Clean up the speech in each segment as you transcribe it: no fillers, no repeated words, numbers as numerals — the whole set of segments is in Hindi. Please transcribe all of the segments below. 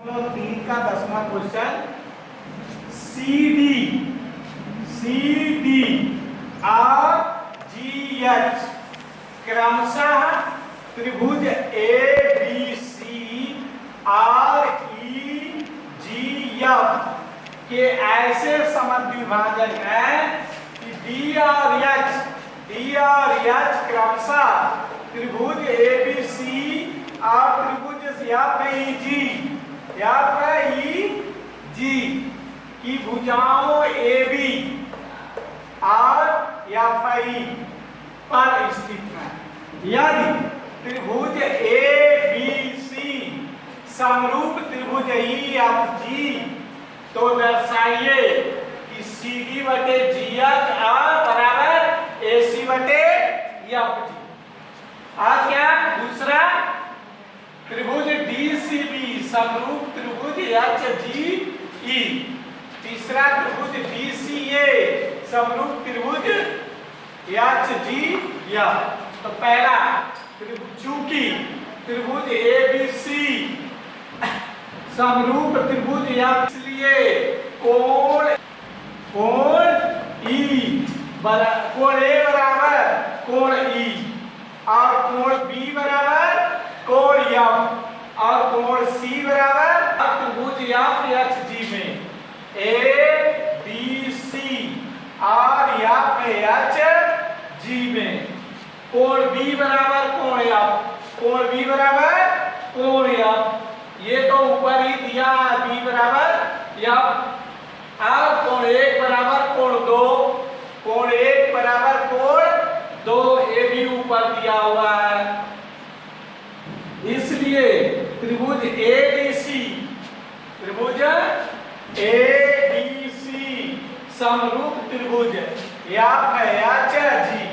3 का 10वां क्वेश्चन सी डी और जी एच क्रमशः त्रिभुज A B C R E G F के ऐसे समद्विभाजक हैं कि डी और एच क्रमशः त्रिभुज ए बी सी और त्रिभुज एफ ई जी की भुजाओं ए बी और एफ ई पर स्थित है। यदि त्रिभुज ए बी सी समरूप त्रिभुज ई एफ जी तो दर्शाइए कि सी डी बटे जी एच बराबर ए सी बटे एफ जी। और क्या दूसरा त्रिभुज डी सी बी समरूप त्रिभुज एच जी ई। तीसरा त्रिभुज डी सी ए समरूप त्रिभुज एच जी एफ। तो पहला चूंकि त्रिभुज ए बी सी समरूप त्रिभुज एफ इसलिए कोण ई कोण ए बराबर कोण ई और कोण बी बराबर कोण एफ और कोण सी बराबर त्रिभुज एफ एच जी में ए बी सी और एफ एच जी में कोण बी बराबर कोण बी बराबर कोण एफ। ये तो ऊपर ही दिया बी बराबर एफ और कोण 1 बराबर कोण 2 कोण 1 बराबर कोण 2 ये भी ऊपर दिया हुआ है। इसलिए त्रिभुज ए बी सी समरूप त्रिभुज एफ एच जी।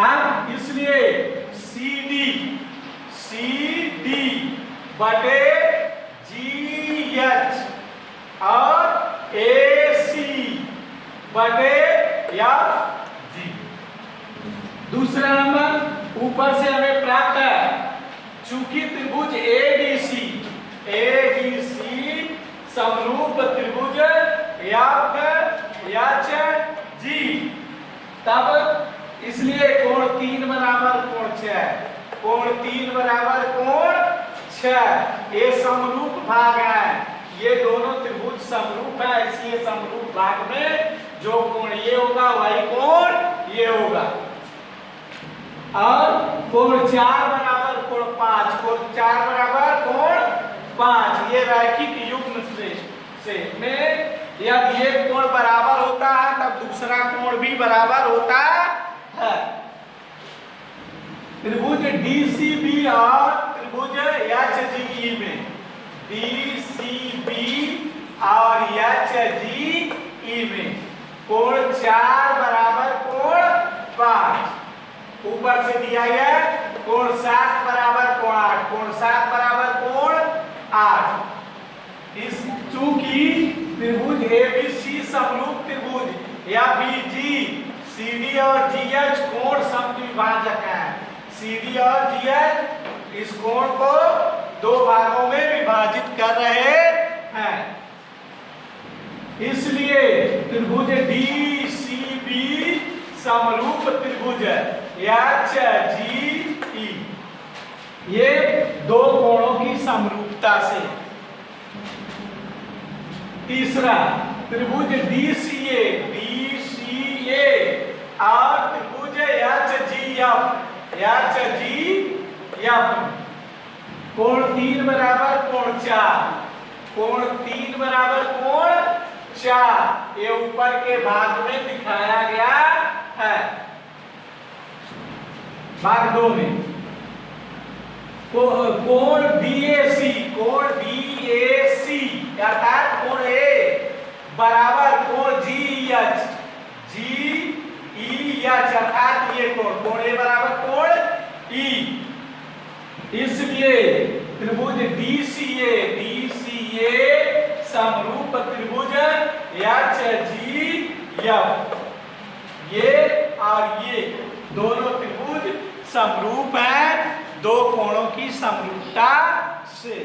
अब इसलिए सी डी बटे जी एच और ए सी बटे एफ जी। दूसरा नंबर ऊपर से हमें प्राप्त है चूंकि त्रिभुज ए बी सी समरूप त्रिभुज एफ एच जी तब इसलिए कोण 3 बराबर कोण 6 कोण 3 बराबर कोण 6 ये समरूप भाग है। ये दोनों त्रिभुज समरूप है इसलिए समरूप भाग में जो कोण ये होगा वही कोण ये होगा। और कोण 4 बराबर कोण 5 कोण 4 बराबर कोण 5 ये रैखिक युग्म से में यदि ये कोण बराबर होता है तब दूसरा कोण भी बराबर होता है। त्रिभुज डीसीबी और त्रिभुज एचजीई में डीसीबी और एचजीई में कोण 4 बराबर कोण 5 ऊपर से दिया गया कोण 7 बराबर कोण 8 कोण 7 बराबर कोण 8। इस चूंकि त्रिभुज एबीसी समरूप त्रिभुज एबीजी सीडी और जीएच कोण समद्विभाजक है। सीडी और जीएच इस कोण को दो भागों में विभाजित कर रहे हैं। इसलिए त्रिभुज डीसीबी समरूप त्रिभुज एचजीई ये दो कोणों की समरूपता से। तीसरा त्रिभुज डीसीए और त्रिभुज एचजीएफ कोण 3 बराबर कोण 4 कोण 3 बराबर कोण 4 ये ऊपर के भाग में दिखाया गया है। भाग 2 में कोण बीएसी अर्थात कोण ए बराबर कोण जीएच अर्थात ये कोण ए बराबर कोण ई। इसलिए त्रिभुज डीसीए समरूप त्रिभुज एचजीएफ ये और ये दोनों त्रिभुज समरूप है दो कोणों की समरूपता से।